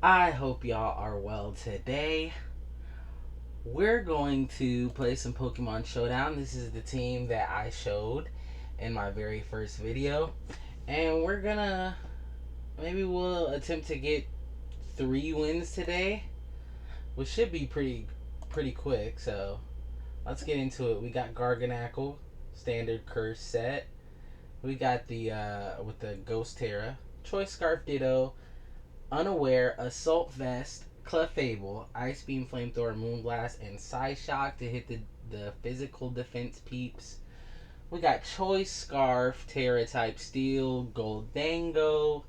I hope y'all are well today. We're going to play some Pokemon Showdown. This is the team that I showed in my very first video. And maybe we'll attempt to get 3 wins today, which should be pretty quick. So let's get into it. We got Garganackle, standard curse set. We got the with the Ghost Terra, Choice Scarf Ditto, Unaware, Assault Vest, Clefable, Ice Beam, Flamethrower, Moonblast, and Psyshock to hit the physical defense peeps. We got Choice Scarf, Terra type Steel, Goldango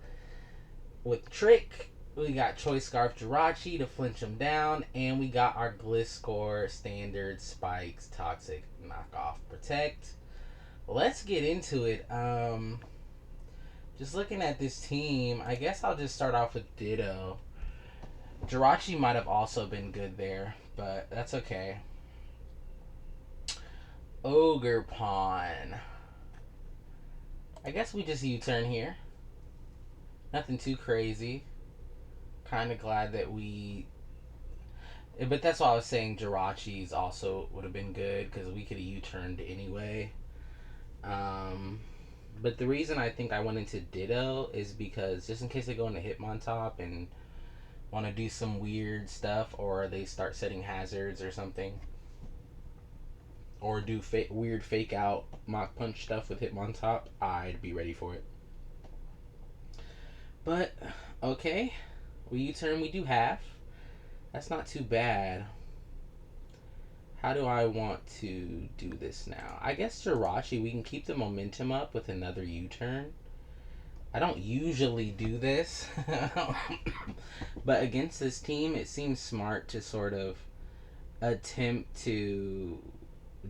with Trick. We got Choice Scarf Jirachi to flinch them down. And we got our Gliscor Standard Spikes Toxic Knockoff Protect. Let's get into it. Just looking at this team, I guess I'll just start off with Ditto. Jirachi might have also been good there, but that's okay. Ogre Pawn. I guess we just U-turn here. Nothing too crazy. Kind of glad that we... But that's why I was saying Jirachi's also would have been good, because we could have U-turned anyway. But the reason I think I went into Ditto is because just in case they go into Hitmontop and want to do some weird stuff, or they start setting hazards or something, or do weird fake out Mach Punch stuff with Hitmontop, I'd be ready for it. But okay, we U-turn, we do half. That's not too bad. How do I want to do this now? I guess Jirachi, we can keep the momentum up with another U-turn. I don't usually do this. But against this team, it seems smart to sort of attempt to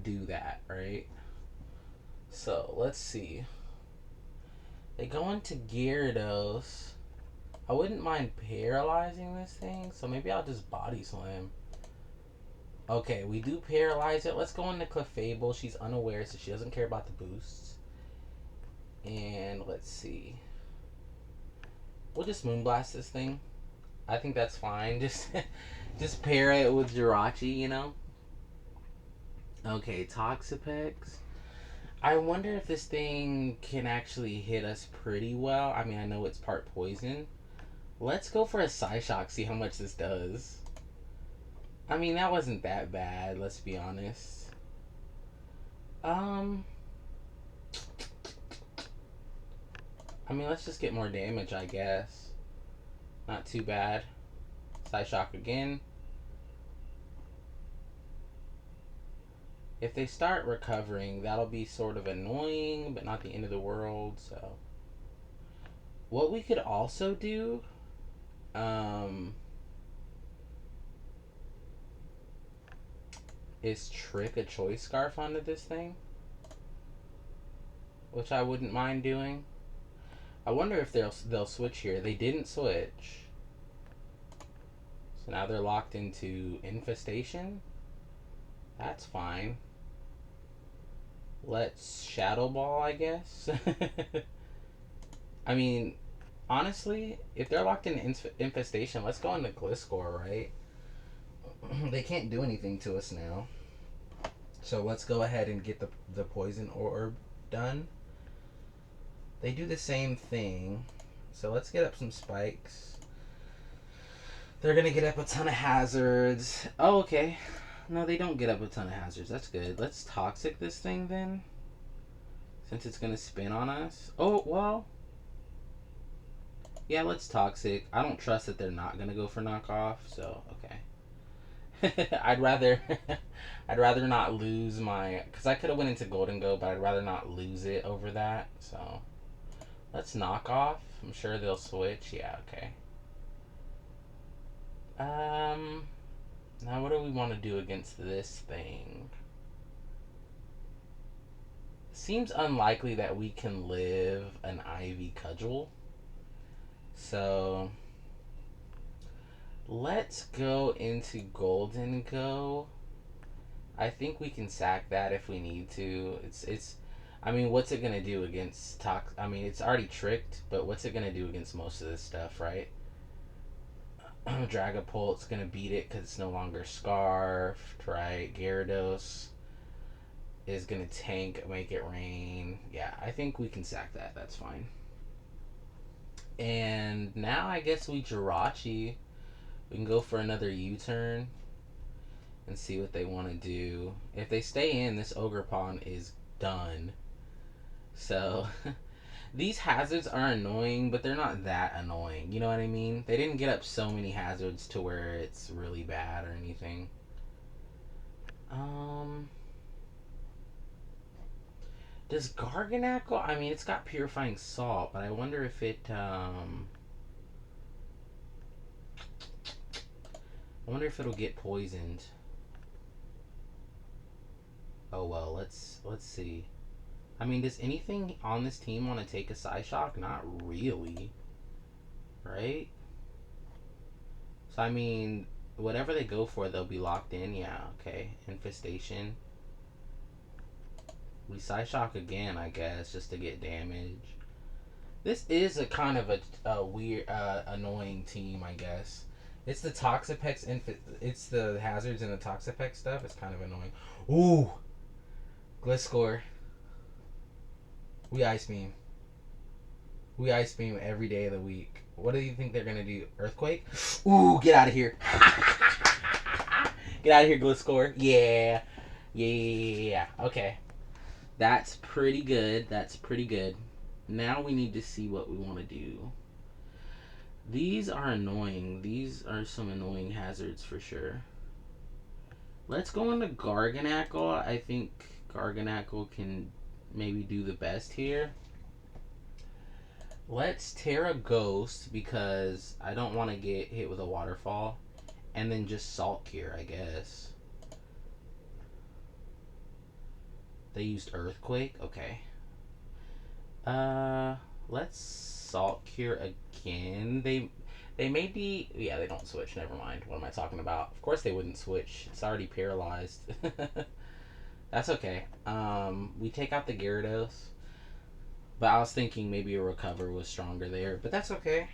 do that, right? So, let's see. They go into Gyarados. I wouldn't mind paralyzing this thing, so maybe I'll just Body Slam. Okay, we do paralyze it. Let's go into Clefable. She's unaware, so she doesn't care about the boosts. And let's see. We'll just Moonblast this thing. I think that's fine. Just pair it with Jirachi, you know? Okay, Toxapex. I wonder if this thing can actually hit us pretty well. I mean, I know it's part poison. Let's go for a Psyshock, see how much this does. I mean, that wasn't that bad, let's be honest. I mean, let's just get more damage, I guess. Not too bad. Psyshock again. If they start recovering, that'll be sort of annoying, but not the end of the world, so. What we could also do, is trick a Choice Scarf onto this thing, which I wouldn't mind doing. I wonder if they'll switch here. They didn't switch, so now they're locked into Infestation. That's fine. Let's Shadow Ball, I guess. I mean, honestly, if they're locked in Infestation, let's go into Gliscor, right? They can't do anything to us now. So let's go ahead and get the Poison Orb done. They do the same thing. So let's get up some spikes. They're going to get up a ton of hazards. Oh, okay. No, they don't get up a ton of hazards. That's good. Let's Toxic this thing then, since it's going to spin on us. Oh, well. Yeah, let's Toxic. I don't trust that they're not going to go for knockoff, so okay. I'd rather not lose my, because I could have went into Golden Go, but I'd rather not lose it over that. So let's knock off. I'm sure they'll switch. Yeah, okay. Now what do we want to do against this thing? Seems unlikely that we can live an Ivy Cudgel. So let's go into Golden Go. I think we can sack that if we need to. It's I mean, what's it gonna do against I mean, it's already tricked, but what's it gonna do against most of this stuff, right? Dragapult's gonna beat it because it's no longer scarfed, right? Gyarados is gonna tank, make it rain. Yeah, I think we can sack that. That's fine. And now I guess we Jirachi. We can go for another U-turn and see what they want to do. If they stay in, this Ogerpon is done. So these hazards are annoying, but they're not that annoying. You know what I mean? They didn't get up so many hazards to where it's really bad or anything. Um, does Garganackle? I mean, it's got purifying salt, but I wonder if it. I wonder if it'll get poisoned. Oh well, let's see. I mean, does anything on this team want to take a Psyshock? Not really, right? So I mean, whatever they go for, they'll be locked in. Yeah, okay. Infestation. We Psyshock again, I guess, just to get damage. This is a kind of a weird, annoying team, I guess. It's the Toxapex, it's the hazards and the Toxapex stuff. It's kind of annoying. Ooh, Gliscor. We Ice Beam. We Ice Beam every day of the week. What do you think they're gonna do? Earthquake? Ooh, get out of here! Get out of here, Gliscor. Yeah, yeah. Okay, that's pretty good. That's pretty good. Now we need to see what we want to do. These are annoying. These are some annoying hazards for sure. Let's go into Garganackle. I think Garganackle can maybe do the best here. Let's Terra Ghost because I don't want to get hit with a waterfall. And then just Salt Cure, I guess. They used Earthquake? Okay. Let's Salt Cure again. They may be... Yeah, they don't switch. Never mind. What am I talking about? Of course they wouldn't switch. It's already paralyzed. That's okay. We take out the Gyarados. But I was thinking maybe a Recover was stronger there. But that's okay.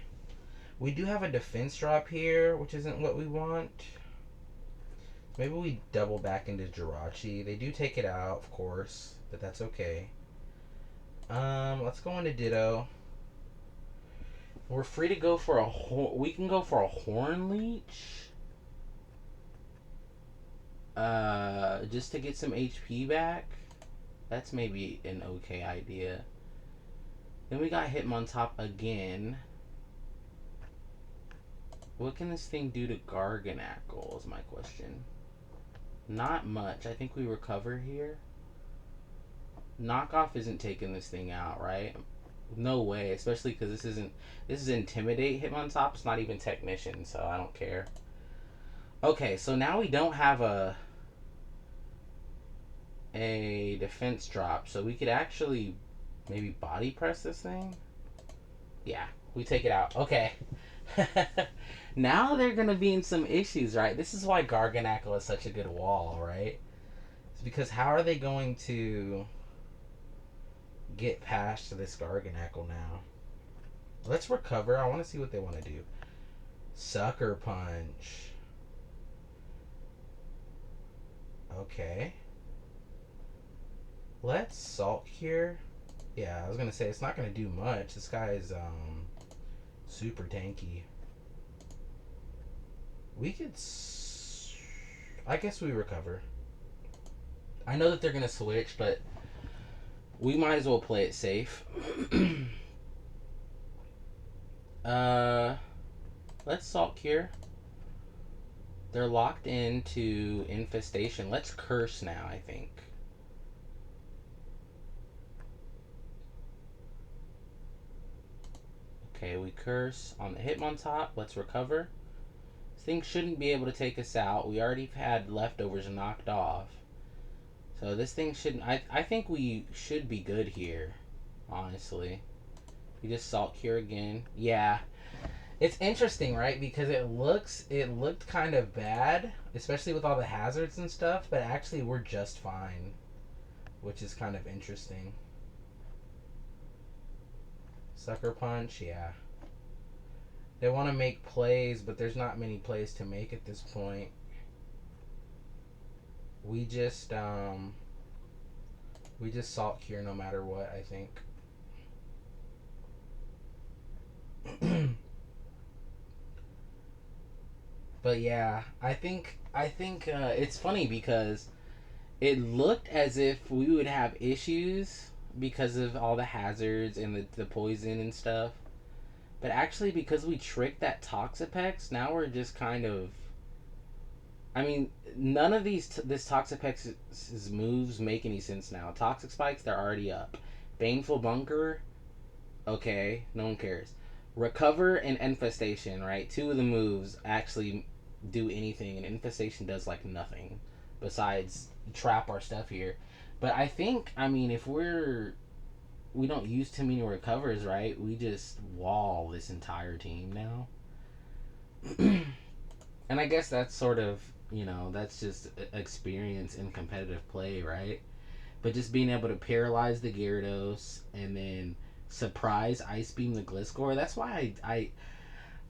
We do have a defense drop here, which isn't what we want. Maybe we double back into Jirachi. They do take it out, of course. But that's okay. Let's go into Ditto. We're free to go for a we can go for a Horn Leech. Just to get some HP back. That's maybe an okay idea. Then we got Hitmontop again. What can this thing do to Garganackle is my question. Not much. I think we recover here. Knockoff isn't taking this thing out, right? No way, especially because this is Intimidate Hitmontop. It's not even Technician, so I don't care. Okay, so now we don't have a defense drop, so we could actually maybe body press this thing. Yeah, we take it out. Okay. Now they're gonna be in some issues, right? This is why Garganackle is such a good wall, right? It's because how are they going to get past this Garganackle now? Let's recover. I want to see what they want to do. Sucker Punch. Okay. Let's Salt Cure. Yeah, I was gonna say it's not gonna do much. This guy is super tanky. We could. I guess we recover. I know that they're gonna switch, but we might as well play it safe. Let's Salt Cure. They're locked into Infestation. Let's Curse now, I think. Okay, we Curse on the Hitmontop. Let's recover. This thing shouldn't be able to take us out. We already had leftovers knocked off. So this thing shouldn't... I think we should be good here, honestly. We just Salt Cure again. Yeah. It's interesting, right? Because it looked kind of bad, especially with all the hazards and stuff, but actually we're just fine, which is kind of interesting. Sucker Punch, yeah. They want to make plays, but there's not many plays to make at this point. We just um we just salt here no matter what, I think. But yeah, I think it's funny because it looked as if we would have issues because of all the hazards and the poison and stuff. But actually, because we tricked that Toxapex, now we're just kind of. I mean, none of this Toxapex's moves make any sense now. Toxic Spikes, they're already up. Baneful Bunker, okay, no one cares. Recover and Infestation, right? Two of the moves actually do anything, and Infestation does like nothing besides trap our stuff here. But I think, I mean, if we don't use too many recovers, right? We just wall this entire team now. And I guess that's sort of, that's just experience in competitive play, right? But just being able to paralyze the Gyarados and then surprise Ice Beam the Gliscor. That's why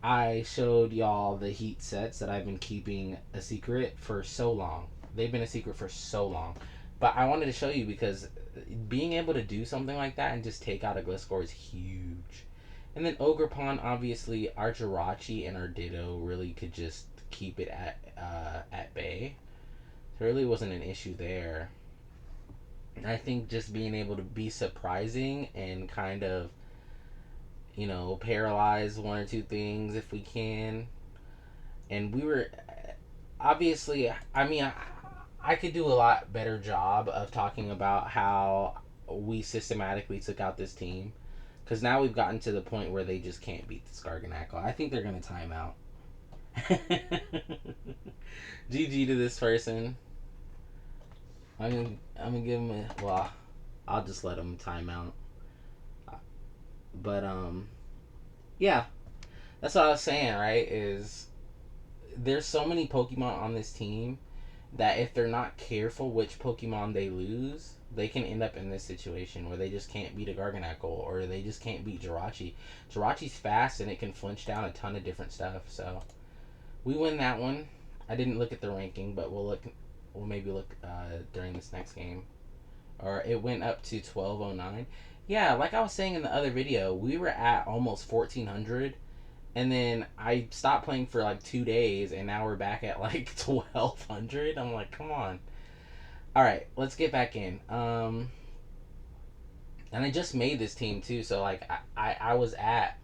I showed y'all the heat sets that I've been keeping a secret for so long. They've been a secret for so long. But I wanted to show you because being able to do something like that and just take out a Gliscor is huge. And then Ogerpon, obviously, our Jirachi and our Ditto really could just keep it at bay. There really wasn't an issue there. I think just being able to be surprising and kind of, paralyze one or two things if we can. And we were obviously, I mean, I could do a lot better job of talking about how we systematically took out this team. Because now we've gotten to the point where they just can't beat the Skarganackle. I think they're going to time out. GG to this person. I'm gonna give him a, well, I'll just let him time out. But yeah, that's what I was saying, right? Is there's so many Pokemon on this team that if they're not careful which Pokemon they lose, they can end up in this situation where they just can't beat a Garganackle or they just can't beat Jirachi. Jirachi's fast and it can flinch down a ton of different stuff. So we win that one. I didn't look at the ranking, but we'll look. We'll maybe look during this next game. Or it went up to 1209. Yeah, like I was saying in the other video, we were at almost 1400, and then I stopped playing for like 2 days, and now we're back at like 1200. I'm like, come on. All right, let's get back in. And I just made this team too, so like I was at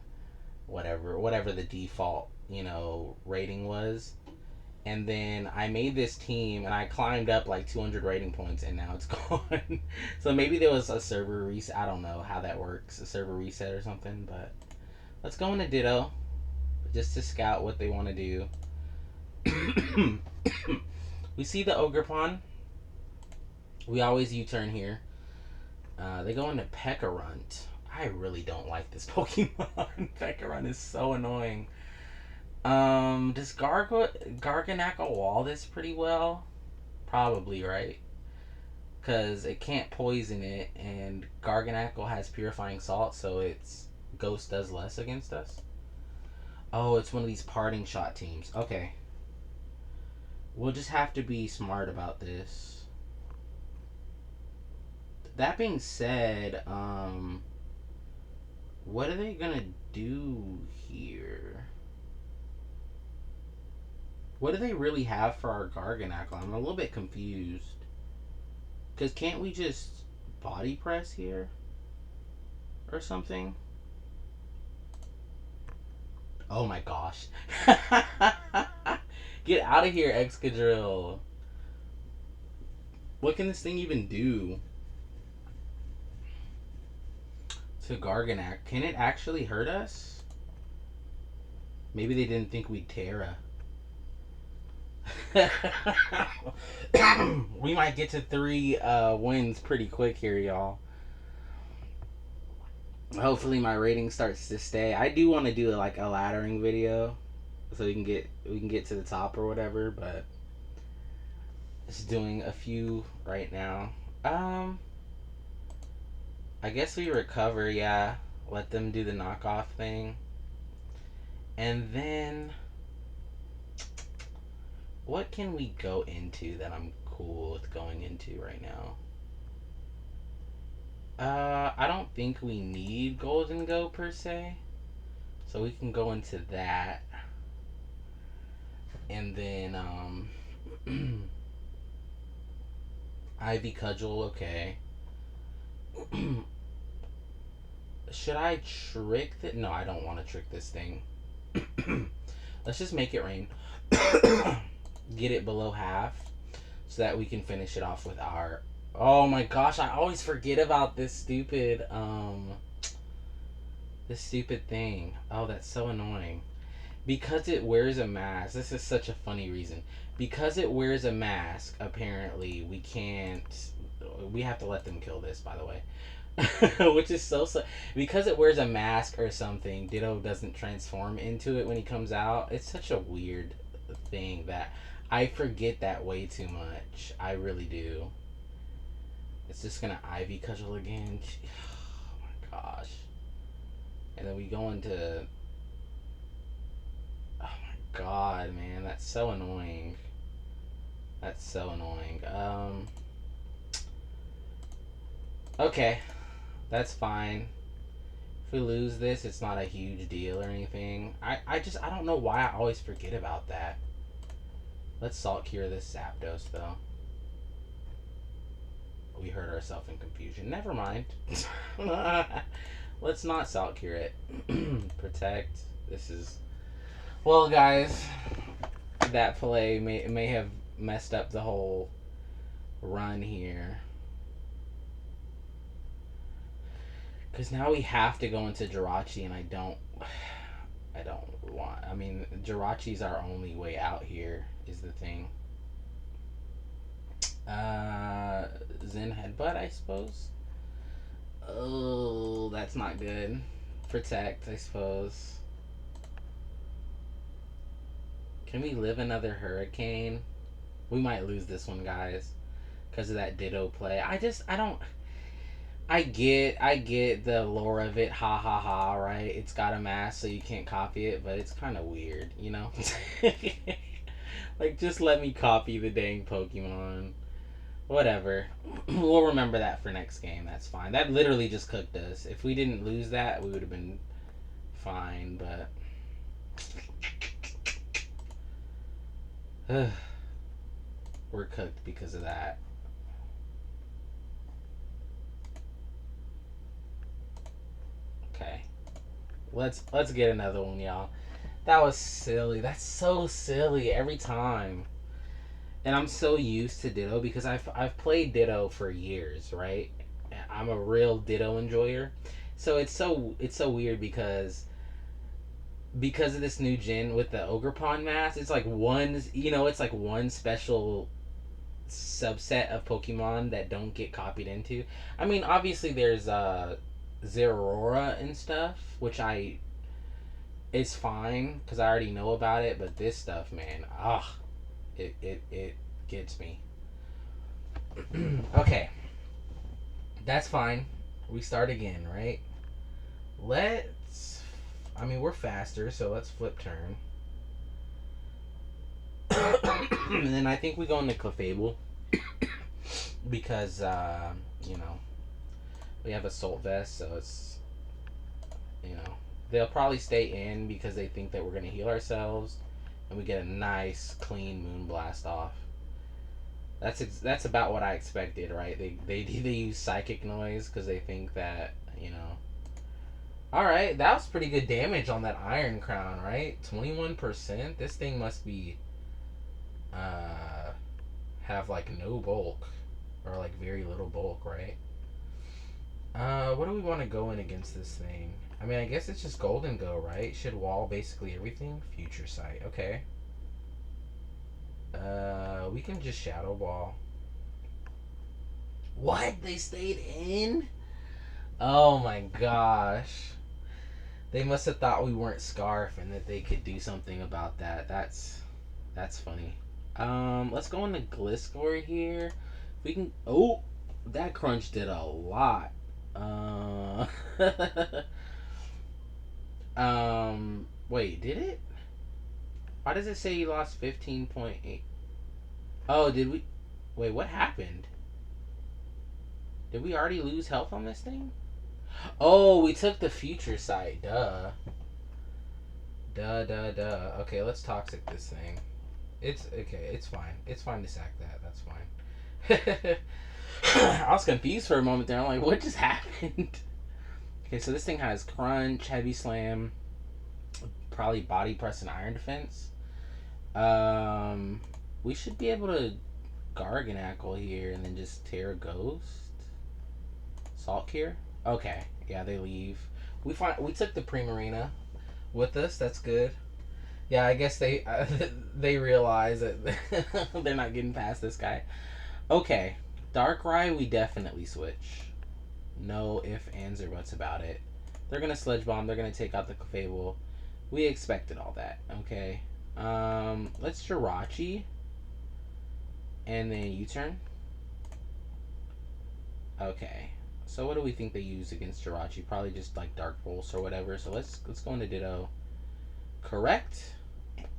whatever the default rating was, and then I made this team and I climbed up like 200 rating points and now it's gone. So maybe there was a server reset. I don't know how that works, a server reset or something. But let's go into Ditto just to scout what they want to do. We see the Ogerpon. We always U-turn here. They go into Pekarunt. I really don't like this Pokemon. Pekarunt is so annoying. Does Garganackle wall this pretty well? Probably, right? Because it can't poison it, and Garganackle has Purifying Salt, so its Ghost does less against us. Oh, it's one of these parting shot teams. Okay. We'll just have to be smart about this. That being said, what are they gonna do here? What do they really have for our Garganackle? I'm a little bit confused. Because can't we just body press here? Or something? Oh my gosh. Get out of here, Excadrill. What can this thing even do to Garganack? Can it actually hurt us? Maybe they didn't think we'd Terra. We might get to 3 wins pretty quick here, y'all. Hopefully my rating starts to stay. I do want to do like a laddering video so we can get to the top or whatever, but just doing a few right now. I guess we recover, yeah. Let them do the knockoff thing. And then what can we go into that I'm cool with going into right now? I don't think we need Golden Go per se. So we can go into that. And then Ivy Cudgel, okay. Should I trick that? No, I don't want to trick this thing. Let's just make it rain. Get it below half so that we can finish it off with our. Oh my gosh, I always forget about this stupid thing. Oh, that's so annoying. Because it wears a mask. This is such a funny reason. Because it wears a mask, apparently we can't. We have to let them kill this, by the way. Which is so because it wears a mask or something, Ditto doesn't transform into it when he comes out. It's such a weird thing that I forget that way too much. I really do. It's just gonna Ivy Cudgel again. Oh my gosh. And then we go into. Oh my god, man, that's so annoying. That's so annoying. Okay, that's fine. If we lose this, it's not a huge deal or anything. I don't know why I always forget about that. Let's Salt Cure this Zapdos, though. We hurt ourselves in confusion. Never mind. Let's not Salt Cure it. Protect. This is... Well, guys, that play may have messed up the whole run here. Because now we have to go into Jirachi, and I don't want. I mean, Jirachi's our only way out here. Is the thing. Zen Headbutt, I suppose. Oh, that's not good. Protect, I suppose. Can we live another Hurricane? We might lose this one, guys, because of that Ditto play. I don't. I get the lore of it, ha ha ha, right? It's got a mask, so you can't copy it, but it's kind of weird, you know? Like, just let me copy the dang Pokemon. Whatever. We'll remember that for next game. That's fine. That literally just cooked us. If we didn't lose that, we would have been fine, but. We're cooked because of that. Okay. Let's get another one, y'all. That was silly. That's so silly every time. And I'm so used to Ditto because I've played Ditto for years, right? I'm a real Ditto enjoyer. So it's so weird because of this new gen with the Ogerpon mask, it's like it's like one special subset of Pokemon that don't get copied into. I mean, obviously there's Zeraora and stuff, which it's fine because I already know about it. But this stuff, man, it gets me. Okay, that's fine. We start again, right? Let's. I mean, we're faster, so let's flip turn. And then I think we go into Clefable because we have Assault Vest, so it's they'll probably stay in because they think that we're gonna heal ourselves, and we get a nice clean Moonblast off. That's about what I expected, right? They use Psychic Noise because they think that All right, that was pretty good damage on that Iron Crown, right? 21%. This thing must be have like no bulk or like very little bulk, right? What do we want to go in against this thing? I mean, I guess it's just Golden Go, right? Should wall basically everything. Future Sight, okay. We can just Shadow Ball. What? They stayed in? Oh my gosh. They must have thought we weren't Scarf and that they could do something about that. That's funny. Let's go into Gliscor here. We can. Oh, that crunch did a lot. Wait, did it? Why does it say you lost 15.8? Oh, did we? Wait, what happened? Did we already lose health on this thing? Oh, we took the future sight. Duh. Duh, duh, duh. Okay, let's toxic this thing. It's okay. It's fine. It's fine to sack that. That's fine. I was confused for a moment there. I'm like, what just happened? Okay, so this thing has crunch, heavy slam, probably body press and iron defense. Um, we should be able to Garganackle here and then just tear Ghost. Salt Cure. Okay, yeah, they leave. We took the Primarina with us. That's good. Yeah, I guess they they realize that they're not getting past this guy. Okay, Darkrai, we definitely switch. No ifs, ands, or buts about it. They're gonna Sledge Bomb. They're gonna take out the Clefable. We expected all that. Okay. Let's Jirachi, and then U-turn. Okay. So what do we think they use against Jirachi? Probably just like Dark Pulse or whatever. So let's go into Ditto. Correct.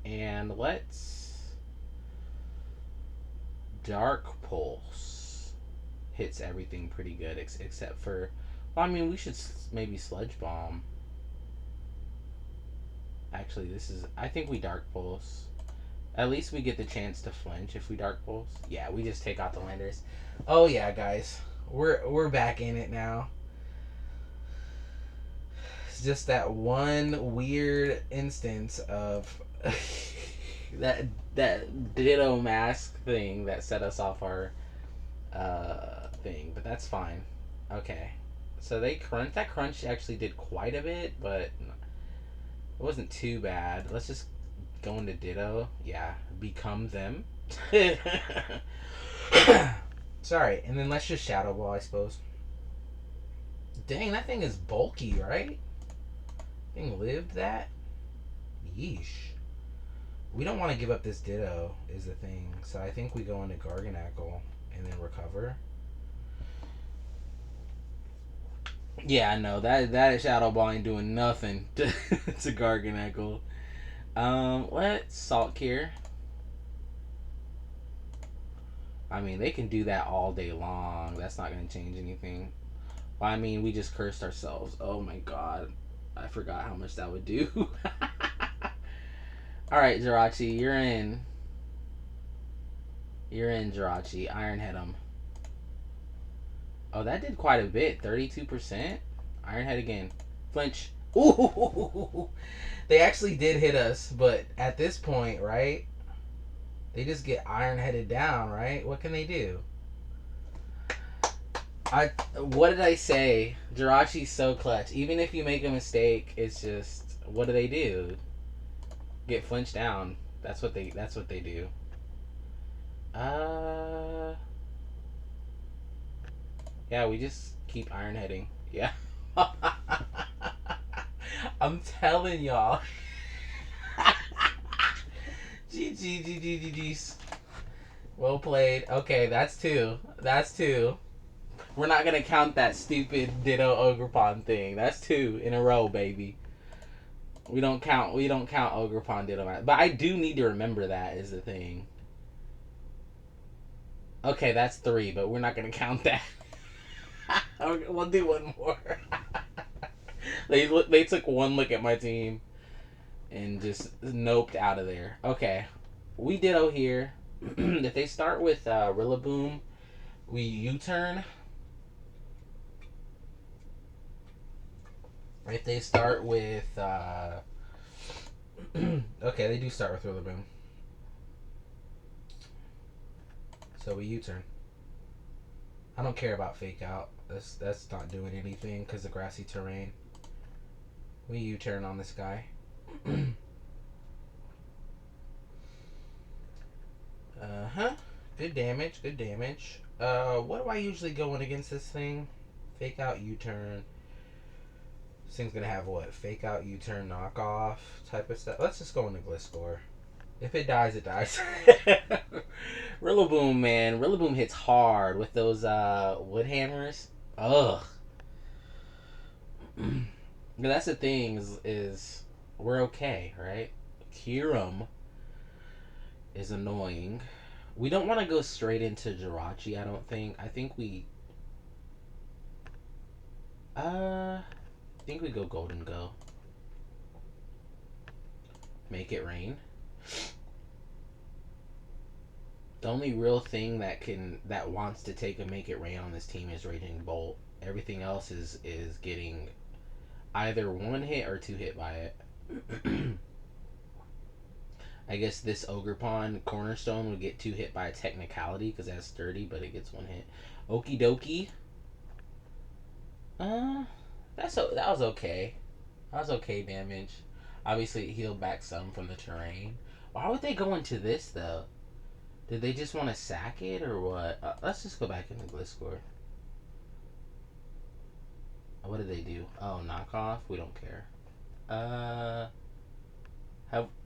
And let's Dark Pulse. Hits everything pretty good except for. Well, I mean, we should maybe Sludge Bomb. Actually, this is. I think we Dark Pulse. At least we get the chance to flinch if we Dark Pulse. Yeah, we just take out the Landers. Oh yeah, guys, we're back in it now. It's just that one weird instance of that Ditto mask thing that set us off our thing, but that's fine. Okay, so they crunch. That crunch actually did quite a bit, but it wasn't too bad. Let's just go into Ditto. Yeah, become them. Sorry, and then let's just Shadow Ball, I suppose. Dang, that thing is bulky, right? Thing lived that? Yeesh. We don't want to give up this Ditto, is the thing. So I think we go into Garganackle and then recover. Yeah, I know. That Shadow Ball ain't doing nothing to Garganackle. Let's Salt Cure. I mean, they can do that all day long. That's not going to change anything. Well, I mean, we just cursed ourselves. Oh my god. I forgot how much that would do. Alright, Jirachi, you're in. You're in, Jirachi. Iron Head him. Oh, that did quite a bit. 32%. Iron Head again. Flinch. Ooh! They actually did hit us, but at this point, right? They just get Iron Headed down, right? What can they do? What did I say? Jirachi's so clutch. Even if you make a mistake, it's just what do? Get flinched down. That's what they do. Yeah, we just keep iron heading. Yeah. I'm telling y'all. GG's. Well played. Okay, that's two. That's two. We're not gonna count that stupid Ditto Ogerpon thing. That's two in a row, baby. We don't count Ogerpon Ditto. But I do need to remember that is the thing. Okay, that's three, but we're not gonna count that. We'll do one more. They took one look at my team and just noped out of there. Okay, we Ditto here. If they start with Rillaboom, we U-turn. If they start with okay, they do start with Rillaboom. So we U-turn. I don't care about Fake Out. That's not doing anything because of grassy terrain. We U-turn on this guy. Uh-huh. Good damage, good damage. What do I usually go in against this thing? Fake Out, U-turn. This thing's gonna have what? Fake Out, U-turn, knockoff type of stuff. Let's just go into Gliscor. If it dies, it dies. Rillaboom, man. Rillaboom hits hard with those wood hammers. Ugh. But that's the thing is we're okay, right? Kiram is annoying. We don't want to go straight into Jirachi, I don't think. I think we go Golden Go. Make it rain. The only real thing that wants to take a make it rain on this team is Raging Bolt. Everything else is getting either one hit or two hit by it. I guess this Ogerpon Cornerstone would get two hit by a technicality because that's sturdy, but it gets one hit. Okie dokie. Uh, that was okay. That was okay damage. Obviously, it healed back some from the terrain. Why would they go into this though? Did they just want to sack it or what? Let's just go back into Gliscor. What did they do? Oh, knockoff. We don't care. Have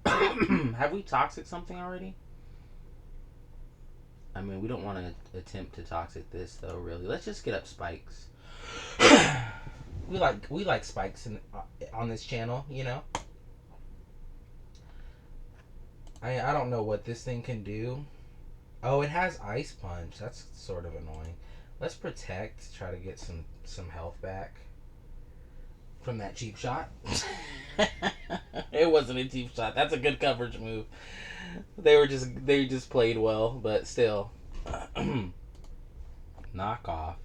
have we toxic something already? I mean, we don't want to attempt to toxic this though. Really, let's just get up spikes. We like spikes on this channel, you know. I don't know what this thing can do. Oh, it has ice punch. That's sort of annoying. Let's protect. Try to get some health back from that cheap shot. It wasn't a cheap shot. That's a good coverage move. They just played well, but still. Knock off.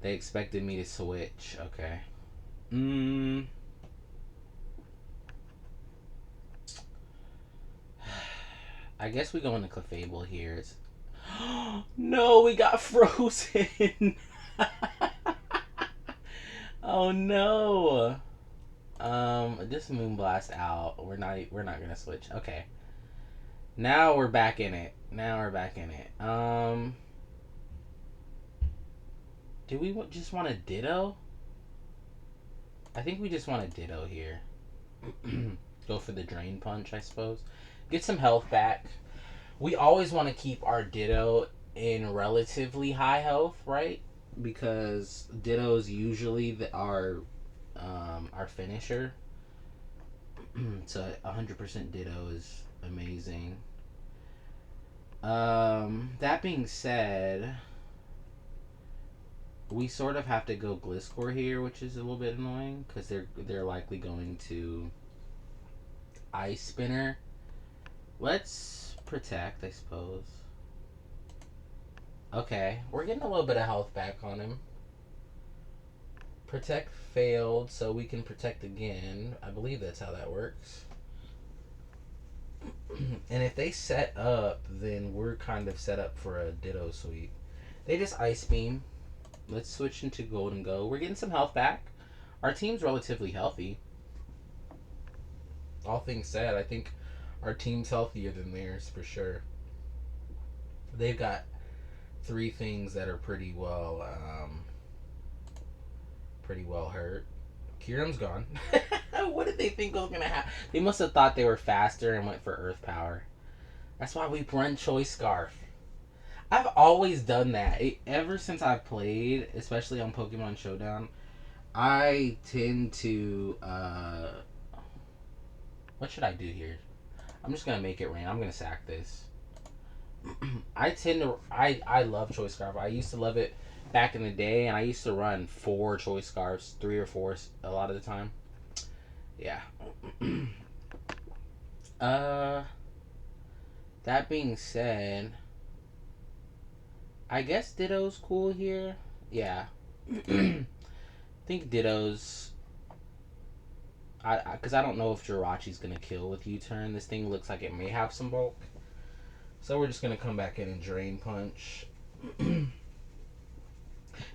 They expected me to switch. Okay. I guess we go into Clefable here. It's... No, we got frozen. Oh no. Just Moonblast out. We're not gonna switch. Okay. Now we're back in it. Do we just want a Ditto? I think we just want a Ditto here. Go for the Drain Punch, I suppose. Get some health back. We always want to keep our Ditto in relatively high health, right? Because Ditto's usually our finisher. So 100% Ditto is amazing. That being said, we sort of have to go Gliscor here, which is a little bit annoying because they're likely going to Ice Spinner. Let's protect, I suppose. Okay, we're getting a little bit of health back on him. Protect failed, so we can protect again. I believe that's how that works. And if they set up, then we're kind of set up for a Ditto sweep. They just Ice Beam. Let's switch into Golden Go. We're getting some health back. Our team's relatively healthy. All things said, I think our team's healthier than theirs for sure. They've got three things that are pretty well hurt. Kiram's gone. What did they think was gonna happen? They must have thought they were faster and went for Earth Power. That's why we run Choice Scarf. I've always done that. Ever since I've played, especially on Pokemon Showdown, I tend to what should I do here? I'm just gonna make it rain. I'm gonna sack this. I love Choice Scarf. I used to love it back in the day, and I used to run 4 Choice Scarves, 3 or 4 a lot of the time. Yeah. That being said, I guess Ditto's cool here. Yeah. I think Ditto's. Because I don't know if Jirachi's gonna kill with U-turn. This thing looks like it may have some bulk, so we're just gonna come back in and Drain Punch.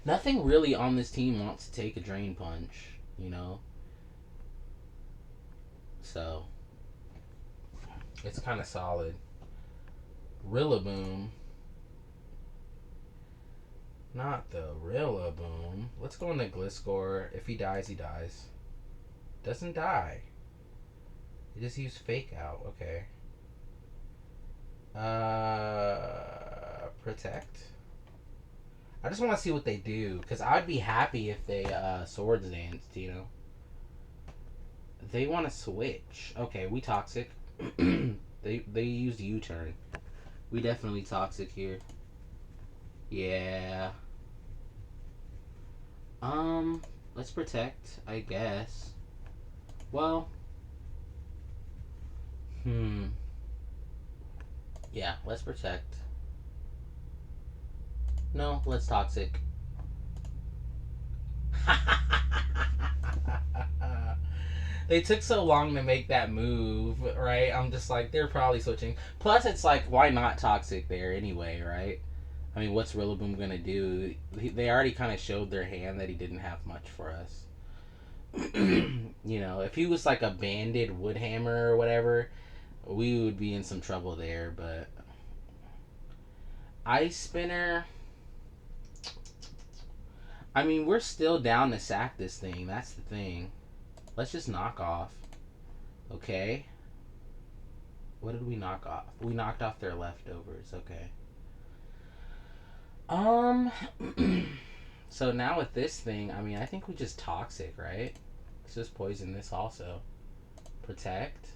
Nothing really on this team wants to take a Drain Punch, you know. So it's kind of solid. Rillaboom. Not the Rillaboom. Let's go into Gliscor. If he dies, he dies. Doesn't die. He just used Fake Out. Okay. Protect. I just want to see what they do, because I'd be happy if they Swords Danced, you know. They want to switch. Okay, we toxic. They used U-turn. We definitely toxic here. Yeah. Um, let's protect, I guess. Well, hmm. Yeah, let's protect. No, let's toxic. They took so long to make that move, right? I'm just like, they're probably switching. Plus, it's like, why not toxic there anyway, right? I mean, what's Rillaboom gonna do? They already kind of showed their hand that he didn't have much for us. You know, if he was like a banded Woodhammer or whatever, we would be in some trouble there. But Ice Spinner, I mean, we're still down to sack this thing. That's the thing. Let's just knock off. Okay. What did we knock off? We knocked off their leftovers. Okay. Um. So now with this thing, I mean, I think we just toxic, right? Let's just poison this also. Protect.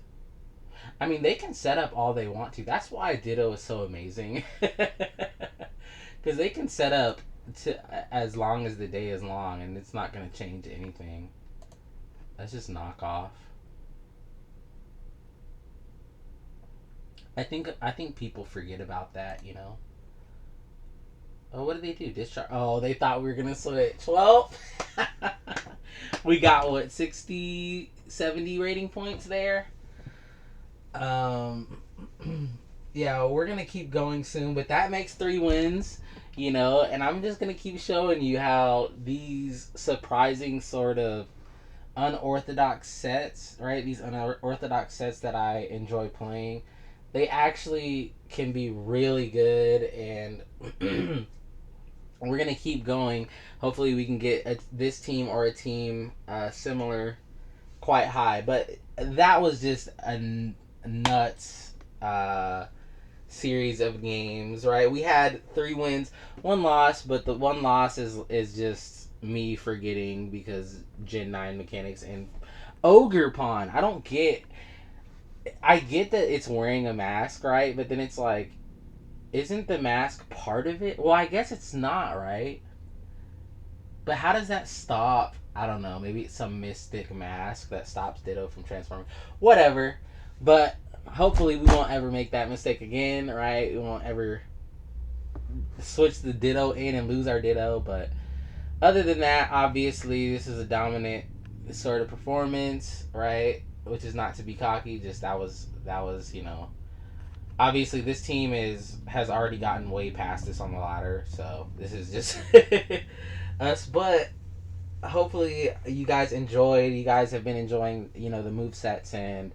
I mean, they can set up all they want to. That's why Ditto is so amazing. Because they can set up to as long as the day is long, and it's not going to change anything. Let's just knock off. I think people forget about that, you know. Oh, what did they do? Discharge. Oh, they thought we were gonna switch. Well, we got what 60, 70 rating points there. Um, yeah, we're gonna keep going soon, but that makes 3 wins, you know. And I'm just gonna keep showing you how these surprising sort of unorthodox sets, right? These unorthodox sets that I enjoy playing, they actually can be really good, and we're gonna keep going. Hopefully, we can get this team or a team similar quite high. But that was just a nuts series of games, right? We had 3 wins, 1 loss, but the 1 loss is just me forgetting because Gen 9 mechanics and Ogre Pawn. I don't get. I get that it's wearing a mask, right? But then it's like, isn't the mask part of it? Well, I guess it's not, right? But how does that stop? I don't know. Maybe it's some mystic mask that stops Ditto from transforming. Whatever. But hopefully we won't ever make that mistake again, right? We won't ever switch the Ditto in and lose our Ditto. But other than that, obviously this is a dominant sort of performance, right? Which is not to be cocky. Just that was obviously this team has already gotten way past us on the ladder, so this is just us. But hopefully you guys enjoyed. You guys have been enjoying, the move sets and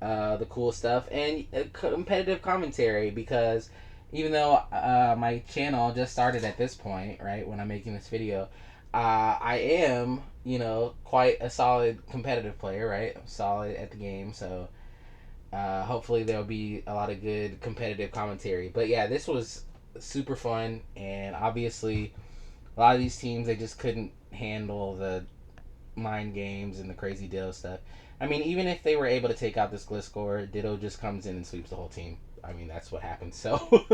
the cool stuff and competitive commentary, because even though my channel just started at this point, right when I'm making this video, I am quite a solid competitive player, right? I'm solid at the game, so hopefully there'll be a lot of good competitive commentary. But yeah, this was super fun, and obviously a lot of these teams, they just couldn't handle the mind games and the crazy Ditto stuff. I mean, even if they were able to take out this Gliscor, Ditto just comes in and sweeps the whole team. I mean, that's what happens. So,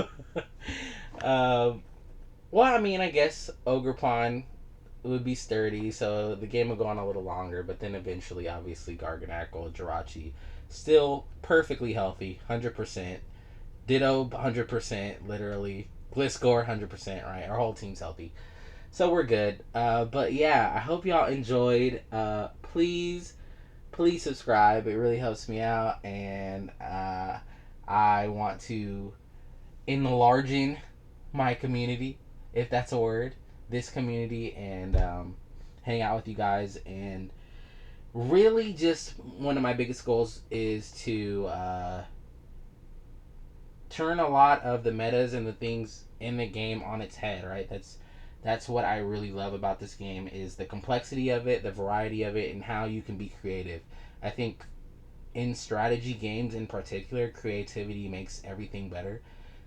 well, I mean, I guess Ogerpon would be sturdy, so the game would go on a little longer. But then eventually, obviously, Garganackle, Jirachi, still perfectly healthy, 100%. Ditto, 100%, literally. Gliscor, 100%, right? Our whole team's healthy. So we're good. But yeah, I hope y'all enjoyed. Please subscribe. It really helps me out. And I want to enlarging my community, if that's a word, this community, and hang out with you guys. And really, just one of my biggest goals is to turn a lot of the metas and the things in the game on its head, right? That's what I really love about this game, is the complexity of it, the variety of it, and how you can be creative. I think in strategy games in particular, creativity makes everything better.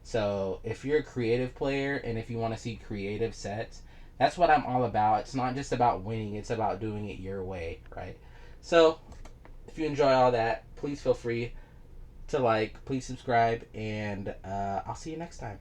So if you're a creative player and if you want to see creative sets, that's what I'm all about. It's not just about winning, it's about doing it your way, right? So if you enjoy all that, please feel free to like, please subscribe, and I'll see you next time.